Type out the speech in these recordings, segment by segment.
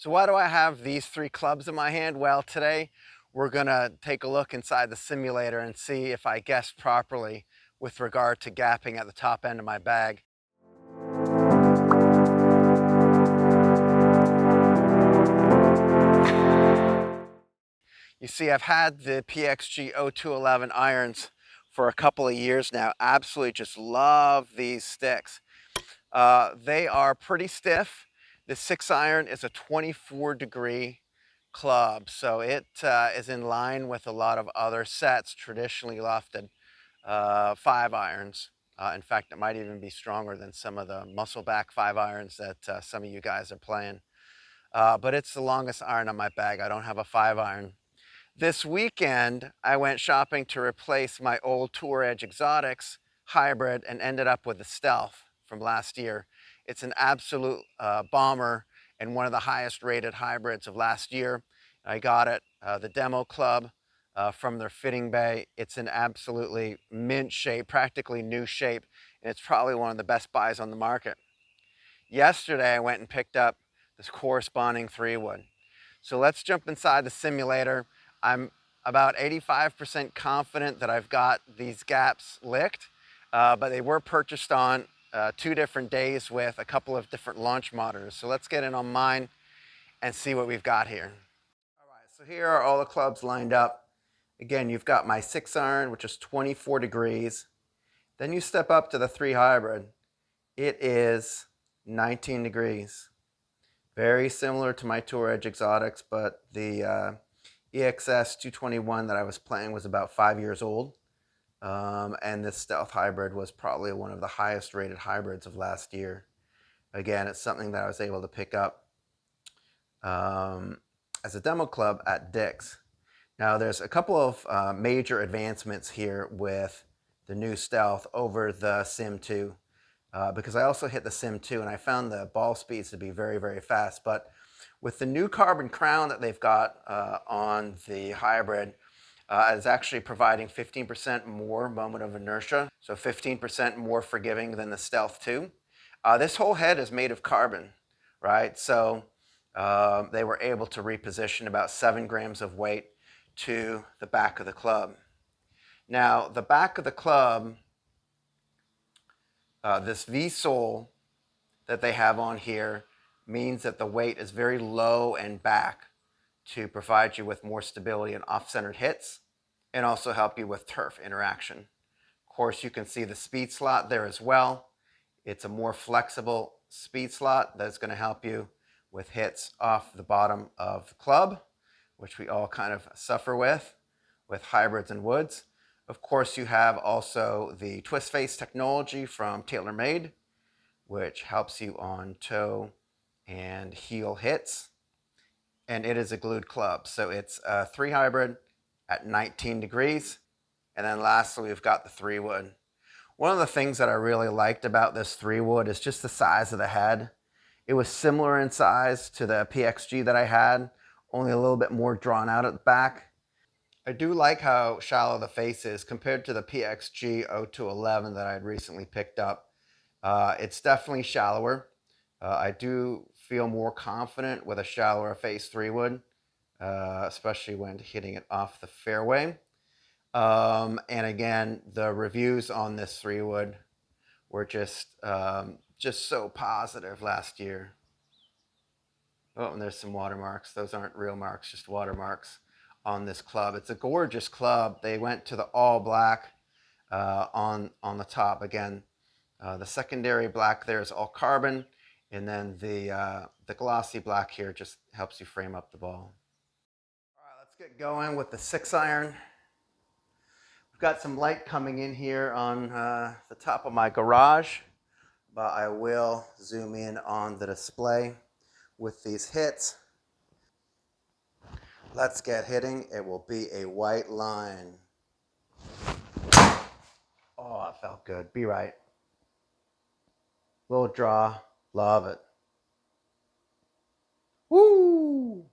So why do I have these three clubs in my hand? Well, today we're gonna take a look inside the simulator and see if I guessed properly with regard to gapping at the top end of my bag. You see, I've had the PXG 0211 irons for a couple of years now. Absolutely just love these sticks. They are pretty stiff. The 6-iron is a 24-degree club, so it is in line with a lot of other sets traditionally lofted 5-irons. In fact, it might even be stronger than some of the muscle-back 5-irons that some of you guys are playing. But it's the longest iron on my bag. I don't have a 5-iron. This weekend, I went shopping to replace my old Tour Edge Exotics hybrid and ended up with the Stealth from last year. It's an absolute bomber and one of the highest rated hybrids of last year. I got it, the Demo Club, from their fitting bay. It's an absolutely mint shape, practically new shape, and it's probably one of the best buys on the market. Yesterday, I went and picked up this corresponding 3-wood. So let's jump inside the simulator. I'm about 85% confident that I've got these gaps licked, but they were purchased on 2 different days with a couple of different launch monitors. So let's get in on mine and see what we've got here. All right, so here are all the clubs lined up. Again, you've got my 6-iron, which is 24 degrees. Then you step up to the 3 hybrid. It is 19 degrees. Very similar to my Tour Edge Exotics, but the EXS 221 that I was playing was about 5 years old. And this Stealth hybrid was probably one of the highest rated hybrids of last year. Again, it's something that I was able to pick up as a demo club at Dick's. Now, there's a couple of major advancements here with the new Stealth over the Sim 2. Because I also hit the Sim 2 and I found the ball speeds to be very, very fast. But with the new carbon crown that they've got on the hybrid, it's actually providing 15% more moment of inertia, so 15% more forgiving than the Stealth 2. This whole head is made of carbon, right? So they were able to reposition about 7 grams of weight to the back of the club. Now, the back of the club, this V-sole that they have on here means that the weight is very low and back to provide you with more stability and off-centered hits and also help you with turf interaction. Of course, you can see the speed slot there as well. It's a more flexible speed slot that's going to help you with hits off the bottom of the club, which we all kind of suffer with hybrids and woods. Of course, you have also the twist face technology from TaylorMade, which helps you on toe and heel hits. And it is a glued club. So it's a 3 hybrid at 19 degrees. And then lastly, we've got the 3-wood. One of the things that I really liked about this 3-wood is just the size of the head. It was similar in size to the PXG that I had, only a little bit more drawn out at the back. I do like how shallow the face is compared to the PXG 0211 that I had recently picked up. It's definitely shallower. I do feel more confident with a shallower face 3-wood, especially when hitting it off the fairway. And again, the reviews on this 3-wood were just so positive last year. Oh, and there's some watermarks. Those aren't real marks, just watermarks on this club. It's a gorgeous club. They went to the all black on the top. Again, the secondary black there is all carbon, and then the glossy black here just helps you frame up the ball. All right, let's get going with the 6-iron. We've got some light coming in here on the top of my garage, but I will zoom in on the display with these hits. Let's get hitting. It will be a white line. Oh, it felt good. Be right. Little draw. Love it. Woo!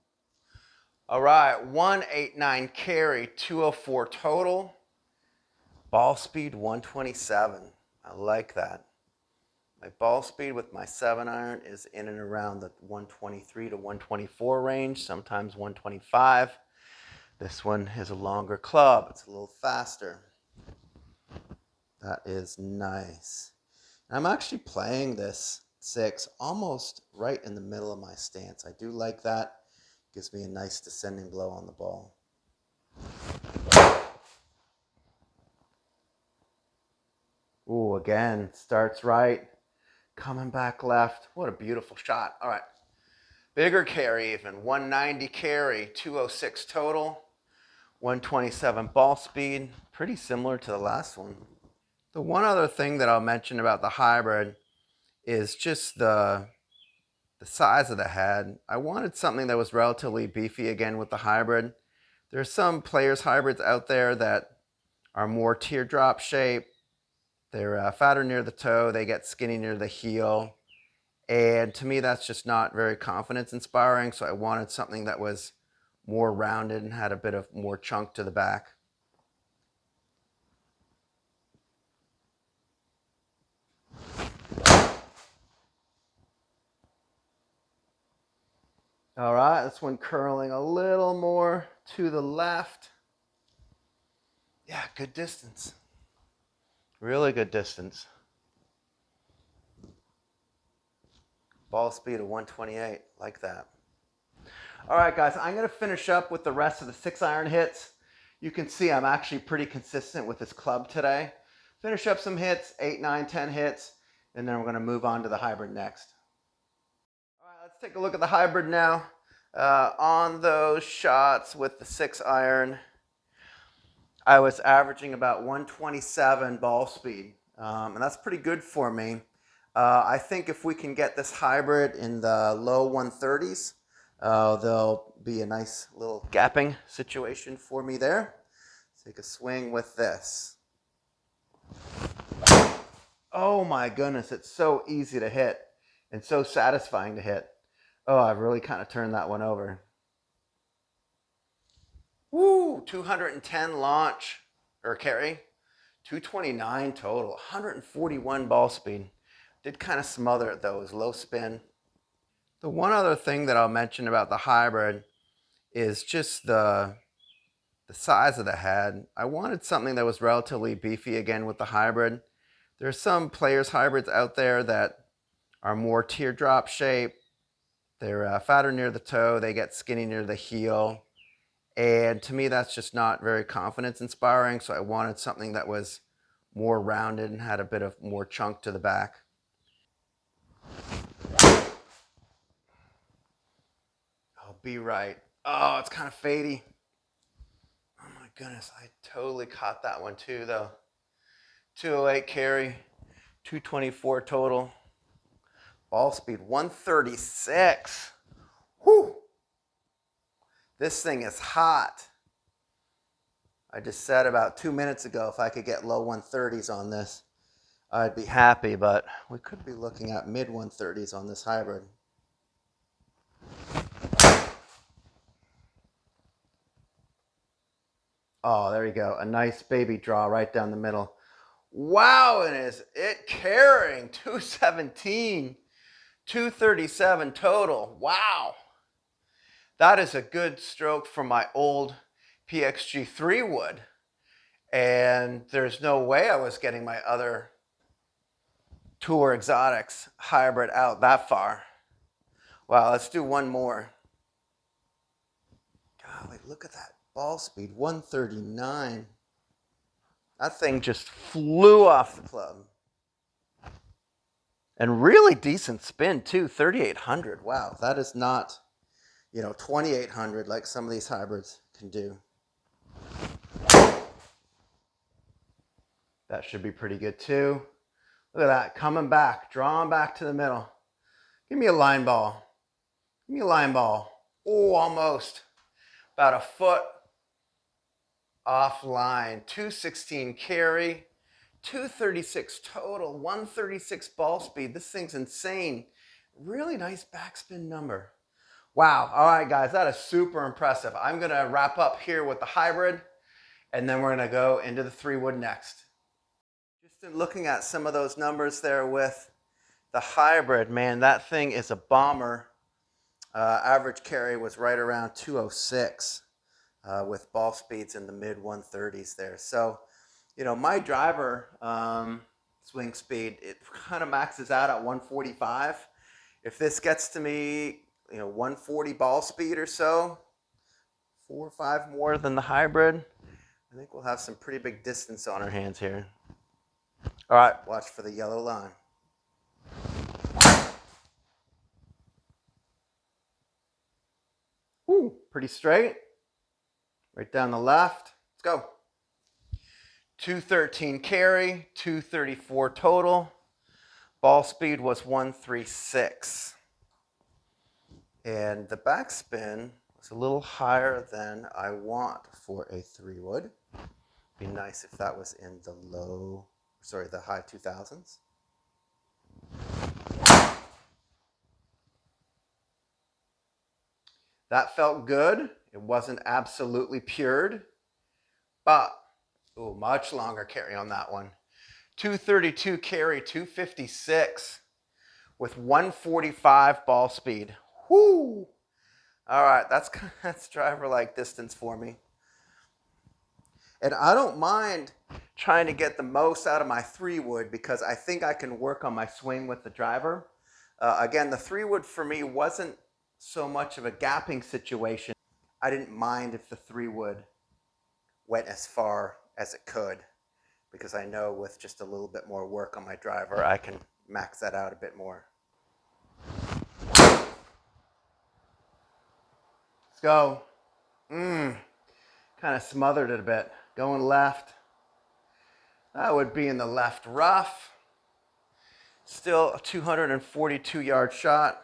All right, 189 carry, 204 total. Ball speed 127. I like that. My ball speed with my 7-iron is in and around the 123 to 124 range, sometimes 125. This one is a longer club. It's a little faster. That is nice. I'm actually playing this 6 almost right in the middle of my stance. I do like that. Gives me a nice descending blow on the ball. Ooh, again, starts right, coming back left. What a beautiful shot. All right. Bigger carry even. 190 carry, 206 total, 127 ball speed. Pretty similar to the last one. The one other thing that I'll mention about the hybrid is just the size of the head. I wanted something that was relatively beefy again with the hybrid. There's some players hybrids out there that are more teardrop shape. They're fatter near the toe. They get skinny near the heel. And to me, that's just not very confidence inspiring. So I wanted something that was more rounded and had a bit of more chunk to the back. All right, this one curling a little more to the left. Yeah, good distance. Really good distance. Ball speed of 128, like that. All right, guys, I'm going to finish up with the rest of the 6-iron hits. You can see I'm actually pretty consistent with this club today. Finish up some hits, 8, 9, 10 hits, and then we're going to move on to the hybrid next. All right, let's take a look at the hybrid now. On those shots with the 6-iron, I was averaging about 127 ball speed, and that's pretty good for me. I think if we can get this hybrid in the low 130s, there'll be a nice little gapping situation for me there. Take a swing with this. Oh my goodness, it's so easy to hit and so satisfying to hit. Oh, I've really kind of turned that one over. Woo, 210 launch or carry, 229 total, 141 ball speed. Did kind of smother it though, it was low spin. The one other thing that I'll mention about the hybrid is just the size of the head. I wanted something that was relatively beefy again with the hybrid. There's some players hybrids out there that are more teardrop shape. They're fatter near the toe. They get skinny near the heel. And to me, that's just not very confidence inspiring. So I wanted something that was more rounded and had a bit of more chunk to the back. Oh, be right. Oh, it's kind of fadey. Oh my goodness, I totally caught that one too though. 208 carry, 224 total. Ball speed 136. Whew. This thing is hot. I just said about 2 minutes ago if I could get low 130s on this, I'd be happy, but we could be looking at mid 130s on this hybrid. Oh, there you go. A nice baby draw right down the middle. Wow, and is it carrying 217, 237 total. Wow. That is a good stroke from my old PXG3 wood. And there's no way I was getting my other Tour Exotics hybrid out that far. Wow, let's do one more. Golly, look at that ball speed, 139. That thing just flew off the club. And really decent spin too, 3,800. Wow, that is not, 2,800 like some of these hybrids can do. That should be pretty good too. Look at that, coming back, drawing back to the middle. Give me a line ball. Give me a line ball. Oh, almost. About a foot offline. 216 carry, 236 total, 136 ball speed. This thing's insane. Really nice backspin number. Wow. All right, guys, that is super impressive. I'm going to wrap up here with the hybrid, and then we're going to go into the 3-wood next. Just in looking at some of those numbers there with The hybrid, man, that thing is a bomber. Average carry was right around 206 with ball speeds in the mid 130s there. So, my driver swing speed, it kind of maxes out at 145. If this gets to me, 140 ball speed or so, 4 or 5 more than the hybrid, I think we'll have some pretty big distance on our hands here. All right, watch for the yellow line. Woo, pretty straight. Right down the left. Let's go. 213 carry, 234 total. Ball speed was 136. And the backspin was a little higher than I want for a 3-wood. Be nice if that was in the high 2000s. That felt good. It wasn't absolutely pured, but much longer carry on that one. 232 carry, 256 with 145 ball speed. Whoo! All right, that's driver-like distance for me. And I don't mind trying to get the most out of my 3-wood because I think I can work on my swing with the driver. Again, the 3-wood for me wasn't so much of a gapping situation. I didn't mind if the 3-wood went as far as it could because I know with just a little bit more work on my driver, I can max that out a bit more. Let's go. Kind of smothered it a bit. Going left. That would be in the left rough. Still a 242-yard shot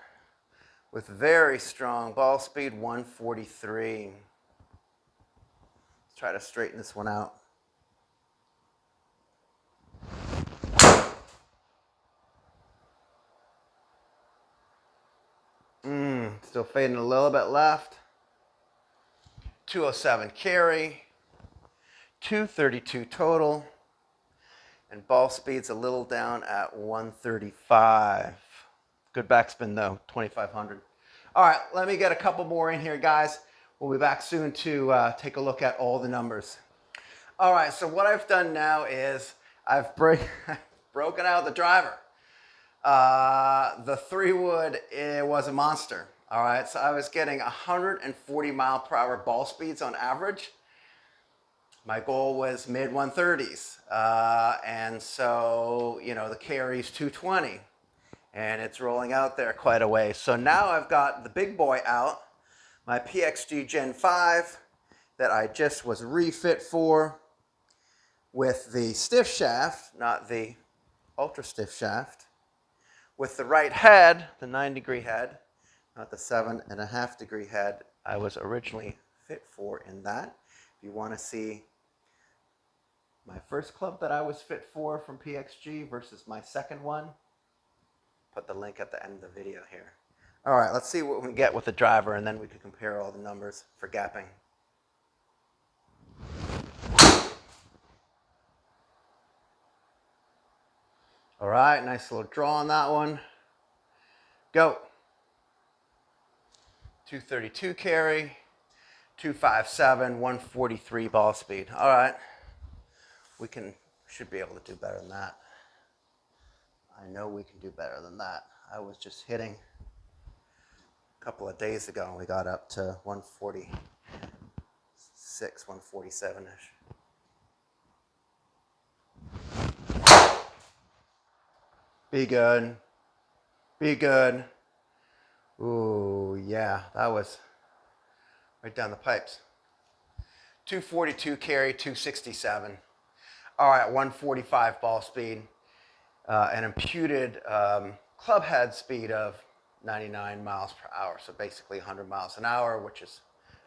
with very strong ball speed, 143. Let's try to straighten this one out. Still fading a little bit left. 207 carry, 232 total, and ball speed's a little down at 135. Good backspin though, 2,500. All right, let me get a couple more in here, guys. We'll be back soon to take a look at all the numbers. All right, so what I've done now is I've broken out the driver. The 3-wood, it was a monster. All right, so I was getting 140 mile per hour ball speeds on average. My goal was mid 130s. And so, the carry's 220 and it's rolling out there quite a way. So now I've got the big boy out, my PXG Gen 5 that I just was refit for with the stiff shaft, not the ultra stiff shaft, with the right head, the 9-degree head, not the 7.5-degree head I was originally fit for in that. If you want to see my first club that I was fit for from PXG versus my second one, put the link at the end of the video here. All right, let's see what we get with the driver, and then we can compare all the numbers for gapping. All right, nice little draw on that one. Go. 232 carry, 257, 143 ball speed. All right, should be able to do better than that. I know we can do better than that. I was just hitting a couple of days ago and we got up to 146, 147-ish. Be good. Be good. Ooh, yeah, that was right down the pipes. 242 carry, 267. All right, 145 ball speed. An imputed club head speed of 99 miles per hour. So basically 100 miles an hour, which is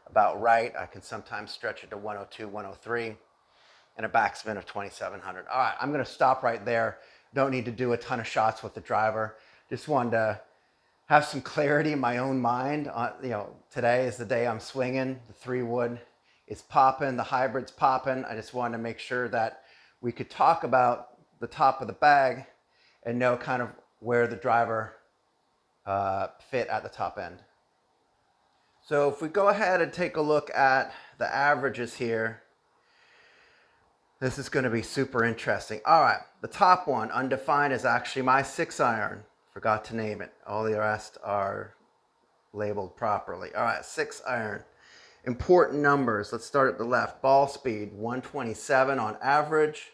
about right. I can sometimes stretch it to 102, 103, and a backspin of 2,700. All right, I'm going to stop right there. Don't need to do a ton of shots with the driver. Just wanted to have some clarity in my own mind. Today is the day I'm swinging. The 3-wood is popping. The hybrid's popping. I just wanted to make sure that we could talk about the top of the bag and know kind of where the driver fit at the top end. So if we go ahead and take a look at the averages here, this is going to be super interesting. All right, the top one, undefined, is actually my 6-iron. Forgot to name it. All the rest are labeled properly. All right, 6-iron. Important numbers. Let's start at the left. Ball speed, 127 on average.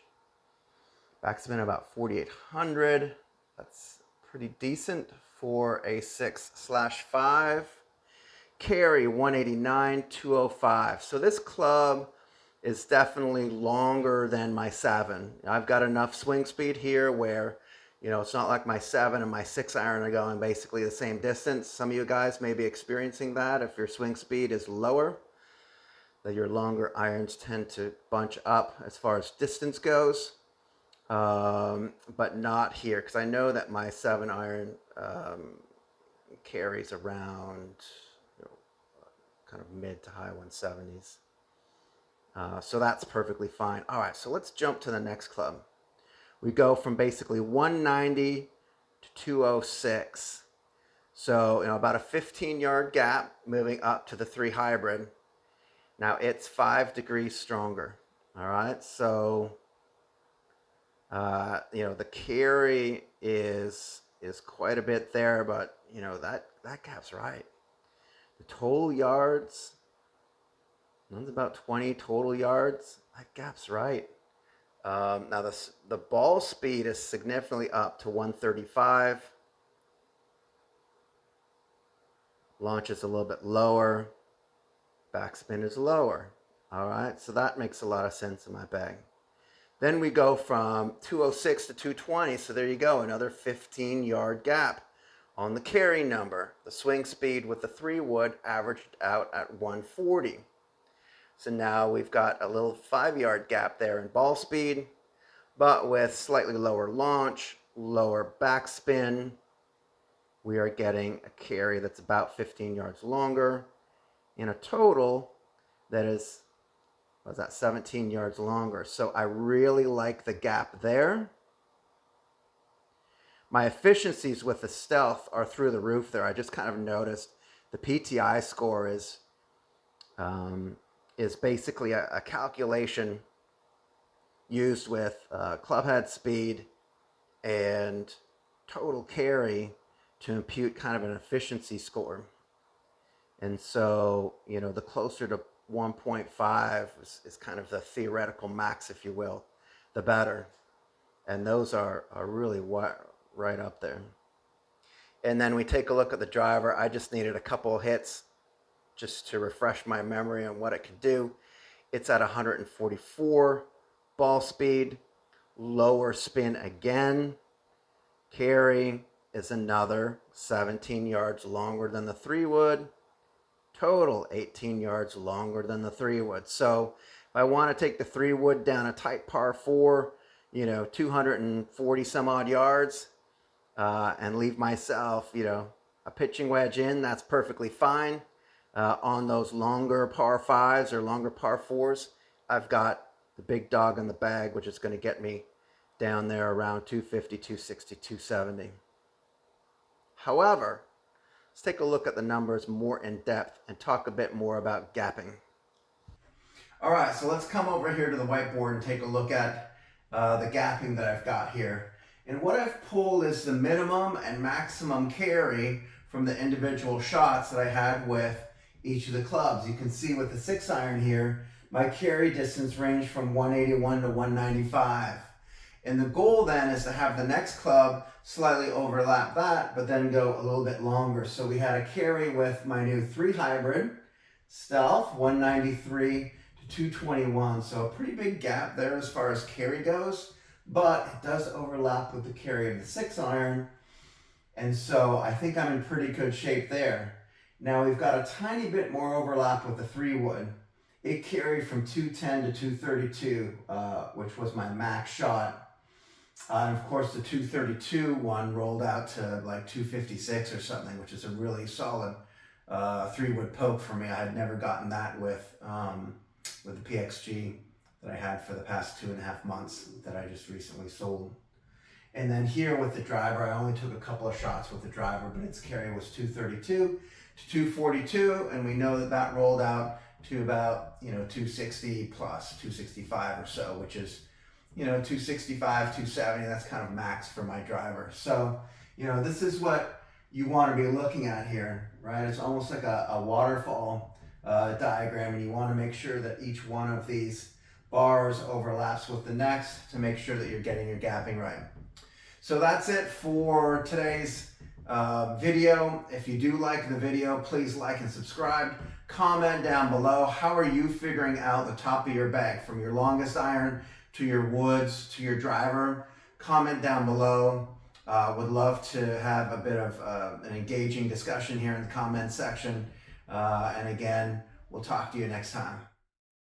Backspin about 4,800. That's pretty decent for a 6/5. Carry, 189, 205. So this club is definitely longer than my 7. I've got enough swing speed here where, it's not like my 7 and my 6-iron are going basically the same distance. Some of you guys may be experiencing that if your swing speed is lower, that your longer irons tend to bunch up as far as distance goes, but not here, because I know that my 7-iron carries around kind of mid to high 170s. So that's perfectly fine. All right, so let's jump to the next club. We go from basically 190 to 206. So, about a 15-yard gap moving up to the 3 hybrid. Now it's 5 degrees stronger. All right, so, the carry is quite a bit there, but, that gap's right. The total yards, one's about 20 total yards. That gap's right. Now the ball speed is significantly up to 135. Launch is a little bit lower. Backspin is lower. All right, so that makes a lot of sense in my bag. Then we go from 206 to 220. So there you go, another 15-yard gap on the carry number. The swing speed with the 3-wood averaged out at 140. So now we've got a little 5-yard gap there in ball speed, but with slightly lower launch, lower backspin, we are getting a carry that's about 15 yards longer in a total that is, 17 yards longer. So I really like the gap there. My efficiencies with the Stealth are through the roof there. I just kind of noticed the PTI score is basically a calculation used with club head speed and total carry to impute kind of an efficiency score. And so, the closer to 1.5 is kind of the theoretical max, if you will, the better. And those are really right up there. And then we take a look at the driver. I just needed a couple of hits just to refresh my memory on what it could do. It's at 144 ball speed, lower spin again. Carry is another 17 yards longer than the 3-wood. Total 18 yards longer than the 3-wood. So if I want to take the 3-wood down a tight par 4, 240 some odd yards, and leave myself, a pitching wedge in, that's perfectly fine. On those longer par 5s or longer par 4s, I've got the big dog in the bag, which is going to get me down there around 250, 260, 270. However, let's take a look at the numbers more in depth and talk a bit more about gapping. All right, so let's come over here to the whiteboard and take a look at the gapping that I've got here. And what I've pulled is the minimum and maximum carry from the individual shots that I had with each of the clubs. You can see with the 6-iron here, my carry distance ranged from 181 to 195. And the goal then is to have the next club slightly overlap that, but then go a little bit longer. So we had a carry with my new 3 hybrid Stealth, 193 to 221. So a pretty big gap there as far as carry goes, but it does overlap with the carry of the 6-iron. And so I think I'm in pretty good shape there. Now we've got a tiny bit more overlap with the 3-wood. It carried from 210 to 232, which was my max shot. And of course the 232 one rolled out to like 256 or something, which is a really solid 3-wood poke for me. I had never gotten that with the PXG that I had for the past 2.5 months that I just recently sold. And then here with the driver, I only took a couple of shots with the driver, but its carry was 232 to 242, and we know that that rolled out to about 260 plus 265 or so, which is 265, 270. That's kind of max for my driver. So this is what you want to be looking at here, right? It's almost like a waterfall diagram, and you want to make sure that each one of these bars overlaps with the next to make sure that you're getting your gapping right. So that's it for today's video. If you do like the video, please like and subscribe. Comment down below, how are you figuring out the top of your bag from your longest iron to your woods to your driver? Comment down below. Would love to have a bit of an engaging discussion here in the comment section. And again, we'll talk to you next time.